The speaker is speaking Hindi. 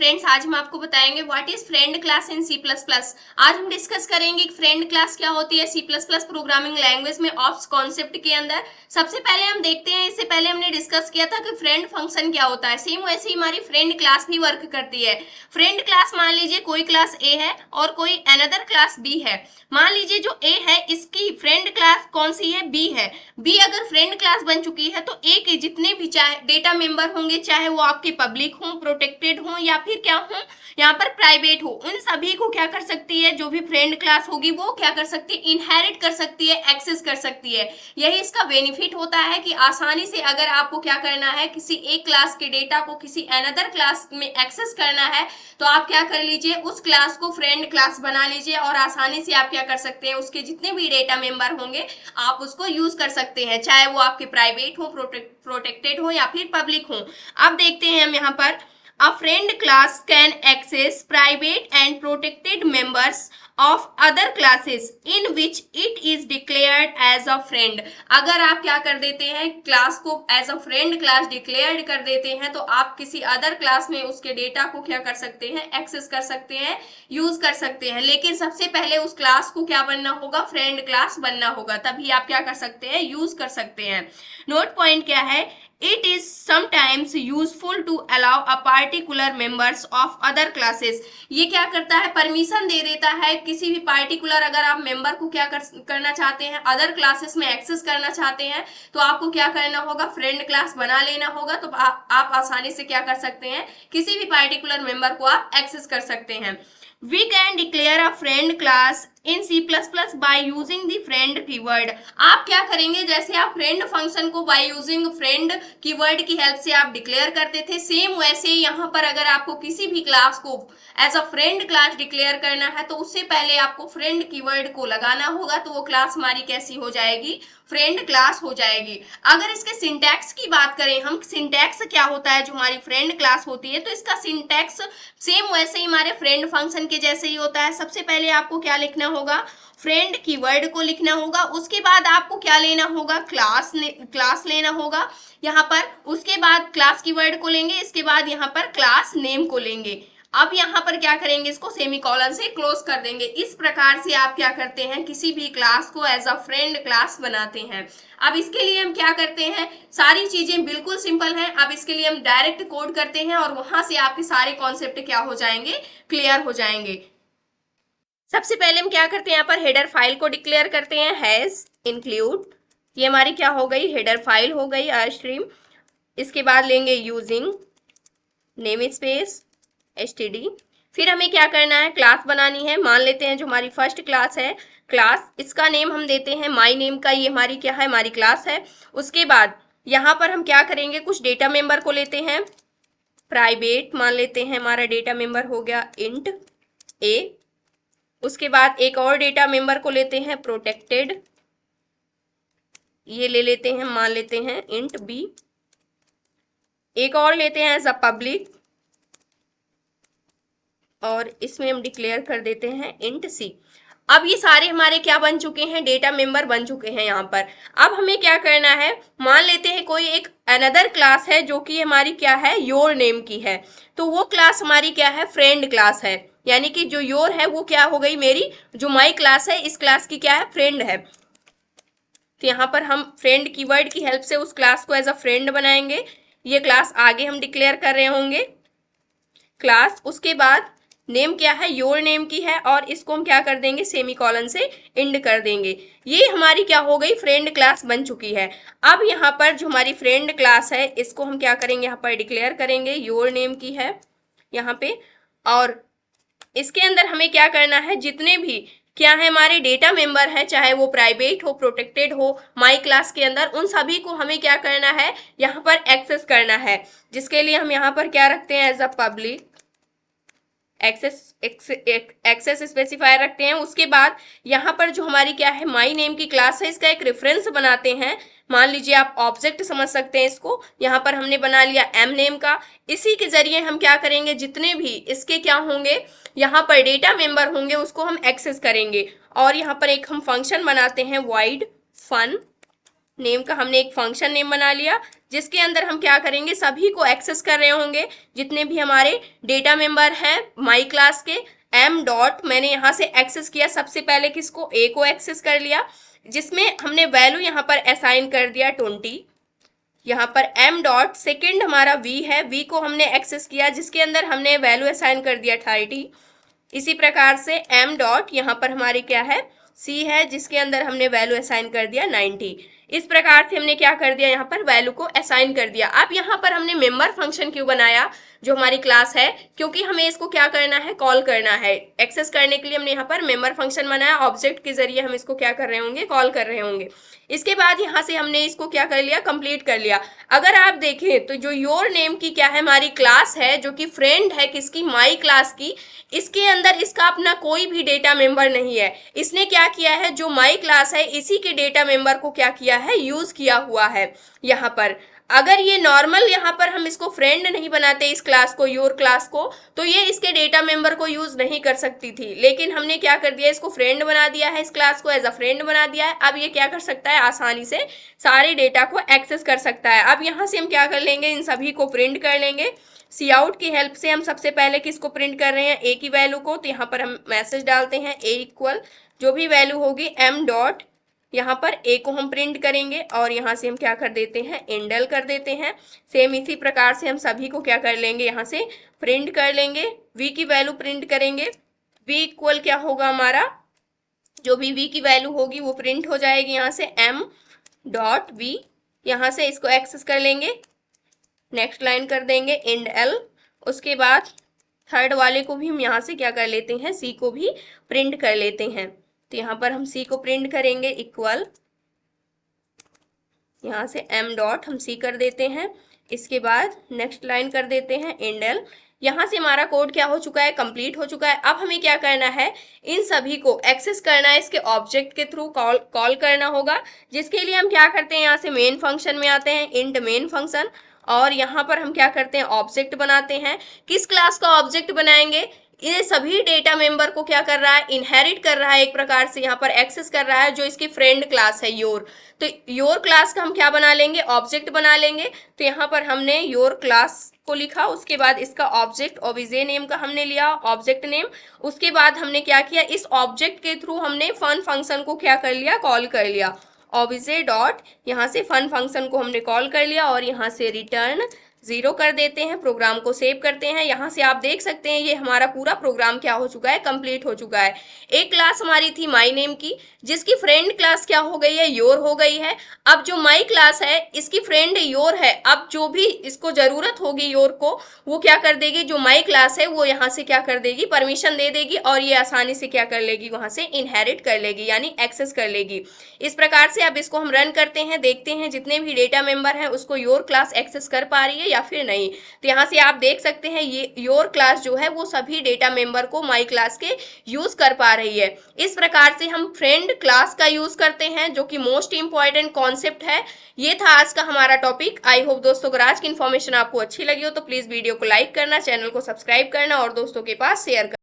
फ्रेंड्स, आज हम आपको बताएंगे what is friend class in C plus plus. आज हम डिस्कस करेंगे कि फ्रेंड क्लास क्या होती है C plus plus programming language में ऑप्स कॉन्सेप्ट के अंदर। सबसे पहले हम देखते हैं, इससे पहले हमने डिस्कस किया था कि फ्रेंड फंक्शन क्या होता है। सेम वैसे ही हमारी फ्रेंड क्लास भी वर्क करती है। फ्रेंड क्लास मान लीजिए कोई क्लास ए है और कोई अनदर क्लास बी है। मान लीजिए जो ए है इसकी फ्रेंड क्लास कौन सी है, बी है। बी अगर फ्रेंड क्लास बन चुकी है तो ए के जितने भी चाहे डेटा मेंबर होंगे, चाहे वो आपके पब्लिक हों, प्रोटेक्टेड हों या फिर क्या हो यहाँ पर प्राइवेट हो, उन सभी को क्या कर सकती है, जो भी फ्रेंड क्लास होगी वो क्या कर सकती है, इनहेरिट कर सकती है, एक्सेस कर सकती है। यही इसका बेनिफिट होता है कि आसानी से अगर आपको क्या करना है, किसी एक क्लास के डेटा को किसी अनदर क्लास में एक्सेस करना है तो आप क्या कर लीजिए, उस क्लास को फ्रेंड क्लास बना लीजिए और आसानी से आप क्या कर सकते हैं, उसके जितने भी डेटा मेंबर होंगे आप उसको यूज कर सकते हैं, चाहे वो आपके प्राइवेट हो, प्रोटेक्टेड हो या फिर पब्लिक हो। अब देखते हैं हम यहाँ पर, a friend class can access private and protected members of other classes in which it is declared as a friend। अगर आप क्या कर देते हैं, क्लास को as a friend class declare कर देते हैं तो आप किसी अदर क्लास में उसके डेटा को क्या कर सकते हैं, एक्सेस कर सकते हैं, यूज कर सकते हैं। लेकिन सबसे पहले उस क्लास को क्या बनना होगा, फ्रेंड क्लास बनना होगा, तभी आप क्या कर सकते हैं, यूज कर सकते हैं। नोट पॉइंट क्या है, it is sometimes useful to allow a particular members of other classes। ये क्या करता है, परमिशन दे देता है किसी भी पार्टिकुलर, अगर आप मेंबर को क्या करना चाहते हैं, अदर क्लासेस में एक्सेस करना चाहते हैं तो आपको क्या करना होगा, फ्रेंड क्लास बना लेना होगा। तो आप आसानी से क्या कर सकते हैं, किसी भी पार्टिकुलर मेंबर को आप एक्सेस कर सकते हैं। We can declare a friend class in C++ by using the friend keyword। आप क्या करेंगे, जैसे आप फ्रेंड फंक्शन को by using friend keyword की हेल्प से आप डिक्लेयर करते थे, सेम वैसे यहाँ पर अगर आपको किसी भी क्लास को as a friend class declare करना है तो उससे पहले आपको फ्रेंड कीवर्ड को लगाना होगा, तो वो क्लास हमारी कैसी हो जाएगी, फ्रेंड क्लास हो जाएगी। अगर इसके सिंटैक्स की बात करें हम, सिंटैक्स क्या होता है जो हमारी फ्रेंड क्लास होती है, तो इसका सिंटैक्स सेम वैसे ही हमारे फ्रेंड फंक्शन के जैसे ही होता है। सबसे पहले आपको क्या लिखना होगा, फ्रेंड कीवर्ड को लिखना होगा, उसके बाद आपको क्या लेना होगा, क्लास लेना होगा यहाँ पर, उसके बाद क्लास कीवर्ड को लेंगे, इसके बाद यहाँ पर क्लास नेम को लेंगे। अब यहाँ पर क्या करेंगे, इसको सेमीकोलन से क्लोज कर देंगे। इस प्रकार से आप क्या करते हैं, किसी भी क्लास को एज अ फ्रेंड क्लास बनाते हैं। अब इसके लिए हम क्या करते हैं, सारी चीजें बिल्कुल सिंपल हैं। अब इसके लिए हम डायरेक्ट कोड करते हैं और वहां से आपके सारे कॉन्सेप्ट क्या हो जाएंगे, क्लियर हो जाएंगे। सबसे पहले हम क्या करते हैं, यहाँ पर हेडर फाइल को डिक्लेयर करते हैं, हैज इंक्लूड, ये हमारी क्या हो गई, हेडर फाइल हो गई स्ट्रीम। इसके बाद लेंगे यूजिंग नेम स्पेस std। फिर हमें क्या करना है, क्लास बनानी है। मान लेते हैं जो हमारी फर्स्ट क्लास है क्लास, इसका नेम हम देते हैं माई नेम का, ये हमारी क्या है, हमारी क्लास है। उसके बाद यहाँ पर हम क्या करेंगे, कुछ डेटा मेंबर को लेते हैं, प्राइवेट मान लेते हैं, हमारा डेटा मेंबर हो गया इंट a। उसके बाद एक और डेटा मेंबर को लेते हैं प्रोटेक्टेड, ये ले लेते हैं, मान लेते हैं इंट b। एक और लेते हैं एज अ पब्लिक और इसमें हम डिक्लेयर कर देते हैं इंट सी। अब ये सारे हमारे क्या बन चुके हैं, डेटा मेंबर बन चुके हैं यहाँ पर। अब हमें क्या करना है, मान लेते हैं कोई एक अनदर क्लास है जो कि हमारी क्या है, योर नेम की है, तो वो क्लास हमारी क्या है, फ्रेंड क्लास है। यानी कि जो योर है वो क्या हो गई, मेरी जो माई क्लास है इस क्लास की क्या है, फ्रेंड है। तो यहाँ पर हम फ्रेंड कीवर्ड की हेल्प से उस क्लास को एज अ फ्रेंड बनाएंगे। ये क्लास आगे हम डिक्लेयर कर रहे होंगे क्लास, उसके बाद नेम क्या है, योर नेम की है, और इसको हम क्या कर देंगे, सेमीकोलन से एंड कर देंगे। ये हमारी क्या हो गई, फ्रेंड क्लास बन चुकी है। अब यहाँ पर जो हमारी फ्रेंड क्लास है इसको हम क्या करेंगे, यहाँ पर डिक्लेयर करेंगे, योर नेम की है यहाँ पे, और इसके अंदर हमें क्या करना है, जितने भी क्या है हमारे डेटा मेंबर है, चाहे वो प्राइवेट हो, प्रोटेक्टेड हो, माई क्लास के अंदर, उन सभी को हमें क्या करना है, यहाँ पर एक्सेस करना है। जिसके लिए हम यहाँ पर क्या रखते हैं, as a public access specifier रखते हैं। उसके बाद यहाँ पर जो हमारी क्या है, माई नेम की क्लास है, इसका एक रेफरेंस बनाते हैं। मान लीजिए आप ऑब्जेक्ट समझ सकते हैं इसको, यहाँ पर हमने बना लिया एम नेम का। इसी के जरिए हम क्या करेंगे, जितने भी इसके क्या होंगे, यहाँ पर डेटा मेंबर होंगे उसको हम एक्सेस करेंगे। और यहाँ पर एक हम फंक्शन बनाते हैं void fun नेम का हमने एक फंक्शन नेम बना लिया, जिसके अंदर हम क्या करेंगे, सभी को एक्सेस कर रहे होंगे, जितने भी हमारे डेटा मेंबर हैं माई क्लास के। एम डॉट मैंने यहाँ से एक्सेस किया, सबसे पहले किसको, ए को एक्सेस कर लिया, जिसमें हमने वैल्यू यहाँ पर असाइन कर दिया 20। यहाँ पर एम डॉट सेकेंड हमारा वी है, वी को हमने एक्सेस किया, जिसके अंदर हमने वैल्यू असाइन कर दिया 30। इसी प्रकार से एम डॉट यहाँ पर हमारी क्या है, सी है, जिसके अंदर हमने वैल्यू असाइन कर दिया 90। इस प्रकार से हमने क्या कर दिया, यहाँ पर वैल्यू को असाइन कर दिया। अब यहाँ पर हमने मेंबर फंक्शन क्यों बनाया, जो हमारी क्लास है, क्योंकि हमें इसको क्या करना है, कॉल करना है। एक्सेस करने के लिए हमने यहाँ पर मेंबर फंक्शन बनाया, ऑब्जेक्ट के जरिए हम इसको क्या कर रहे होंगे, कॉल कर रहे होंगे। इसके बाद यहाँ से हमने इसको क्या कर लिया, कंप्लीट कर लिया। अगर आप देखें तो जो योर नेम की क्या है, हमारी क्लास है, जो कि फ्रेंड है किसकी, माई क्लास की, इसके अंदर इसका अपना कोई भी डेटा मेंबर नहीं है। इसने क्या किया है, जो माई क्लास है इसी के डेटा मेंबर को क्या किया है, यूज किया हुआ है यहाँ पर। अगर ये नॉर्मल यहाँ पर हम इसको फ्रेंड नहीं बनाते इस क्लास को, योर क्लास को, तो ये इसके डेटा मेंबर को यूज नहीं कर सकती थी, लेकिन हमने क्या कर दिया, इसको फ्रेंड बना दिया है, इस क्लास को एज अ फ्रेंड बना दिया है। अब ये क्या कर सकता है, आसानी से सारे डेटा को एक्सेस कर सकता है। अब यहाँ से हम क्या कर लेंगे, इन सभी को प्रिंट कर लेंगे। सी आउट की हेल्प से हम सबसे पहले किसको प्रिंट कर रहे हैं, ए की वैल्यू को, तो यहाँ पर हम मैसेज डालते हैं ए इक्वल जो भी वैल्यू होगी एम डॉट, यहाँ पर ए को हम प्रिंट करेंगे और यहाँ से हम क्या कर देते हैं, इंडल कर देते हैं। सेम इसी प्रकार से हम सभी को क्या कर लेंगे, यहाँ से प्रिंट कर लेंगे। वी की वैल्यू प्रिंट करेंगे, वी इक्वल क्या होगा हमारा, जो भी वी की वैल्यू होगी वो प्रिंट हो जाएगी यहाँ से एम डॉट वी, यहाँ से इसको एक्सेस कर लेंगे, नेक्स्ट लाइन कर देंगे इंड एल। उसके बाद थर्ड वाले को भी हम यहाँ से क्या कर लेते हैं, सी को भी प्रिंट कर लेते हैं। तो यहाँ पर हम सी को प्रिंट करेंगे इक्वल, यहाँ से एम डॉट हम सी कर देते हैं। इसके बाद नेक्स्ट लाइन कर देते हैं इंड एल। यहाँ से हमारा कोड क्या हो चुका है, कंप्लीट हो चुका है। अब हमें क्या करना है, इन सभी को एक्सेस करना है, इसके ऑब्जेक्ट के थ्रू कॉल करना होगा, जिसके लिए हम क्या करते हैं, यहाँ से मेन फंक्शन में आते हैं, इंट मेन फंक्शन, और यहाँ पर हम क्या करते हैं, ऑब्जेक्ट बनाते हैं। किस क्लास का ऑब्जेक्ट बनाएंगे, ये सभी डेटा मेंबर को क्या कर रहा है, इनहेरिट कर रहा है, एक प्रकार से यहाँ पर एक्सेस कर रहा है, जो इसकी फ्रेंड क्लास है योर। तो योर क्लास का हम क्या बना लेंगे, ऑब्जेक्ट बना लेंगे। तो यहाँ पर हमने योर क्लास को लिखा, उसके बाद इसका ऑब्जेक्ट ओबीजे नेम का हमने लिया ऑब्जेक्ट नेम। उसके बाद हमने क्या किया, इस ऑब्जेक्ट के थ्रू हमने फन फंक्शन को क्या कर लिया, कॉल कर लिया। ऑब्जे डॉट यहाँ से फन फंक्शन को हमने कॉल कर लिया और यहाँ से रिटर्न 0 कर देते हैं। प्रोग्राम को सेव करते हैं। यहाँ से आप देख सकते हैं ये हमारा पूरा प्रोग्राम क्या हो चुका है, कंप्लीट हो चुका है। एक क्लास हमारी थी माई नेम की, जिसकी फ्रेंड क्लास क्या हो गई है, योर हो गई है। अब जो माई क्लास है इसकी फ्रेंड योर है। अब जो भी इसको जरूरत होगी योर को, वो क्या कर देगी, जो माई क्लास है वो यहाँ से क्या कर देगी, परमिशन दे देगी और ये आसानी से क्या कर लेगी, वहां से इनहेरिट कर लेगी, यानी एक्सेस कर लेगी। इस प्रकार से अब इसको हम रन करते हैं, देखते हैं जितने भी डेटा मेंबर हैं उसको योर क्लास एक्सेस कर पा रही है या फिर नहीं। तो यहाँ से आप देख सकते हैं ये योर क्लास जो है वो सभी डेटा मेंबर को माई क्लास के यूज कर पा रही है। इस प्रकार से हम फ्रेंड क्लास का यूज करते हैं, जो कि मोस्ट इंपॉर्टेंट कॉन्सेप्ट है। ये था आज का हमारा टॉपिक। आई होप दोस्तों अगर आज की इन्फॉर्मेशन आपको अच्छी लगी हो तो प्लीज वीडियो को लाइक करना, चैनल को सब्सक्राइब करना और दोस्तों के पास शेयर करना।